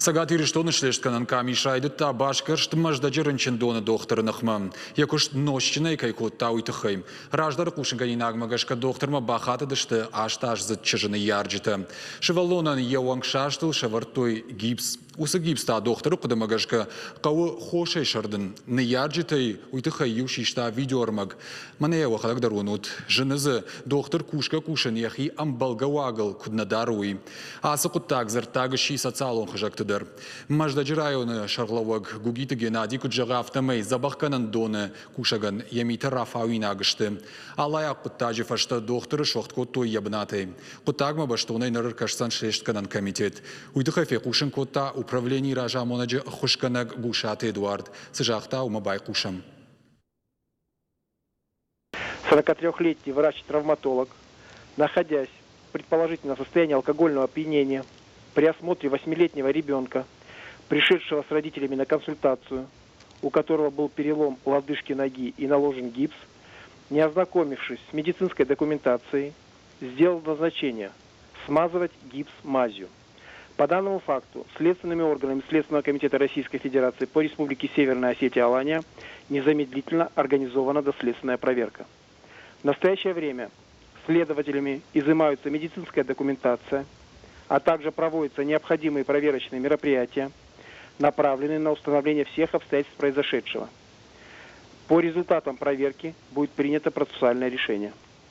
Сагат ириштон шлештканан камишайды та башкыршт маждажырынчын доны докторынықмы. Якуш нощиной кайкот тауитыхайм. Раждар кушынганин агмагашка докторма бахаты дышты аштаж зытчыжыны ярджыты. Шевалонан еуангшаштыл шавартой гипс. Усы гипс та доктору кудамагашка кауы хошай шардын. Не ярджытай уйтыхай юшишта видеормаг. Мане евахалак дарунут. Жынызы доктор кушка кушын яхи амбалгавагал куднадаруй. Асы куттак зыртагы ши социалон хыжакты. Маждаджи районы шарлаваг гугиты Геннадий куджагафтамей забахканан доны кушаган ямиты рафауин агышты. Алаяк пыттажи фашта докторы шохтко той ябнаты. Кутагма баштонай нарыркашсан шлештканан комитет. Уйдыхафе кушын котта управлений ража монаджи хушканаг гушаты Эдуард. Сыжахта умабай кушам. 43-летний врач-травматолог, находясь предположительно в состоянии алкогольного опьянения, при осмотре 8-летнего ребенка, пришедшего с родителями на консультацию, у которого был перелом лодыжки ноги и наложен гипс, не ознакомившись с медицинской документацией, сделал назначение смазывать гипс мазью. По данному факту следственными органами Следственного комитета Российской Федерации по Республике Северная Осетия-Алания незамедлительно организована доследственная проверка. В настоящее время следователями изымаются медицинская документация, а также проводятся необходимые проверочные мероприятия, направленные на установление всех обстоятельств произошедшего. По результатам проверки будет принято процессуальное решение.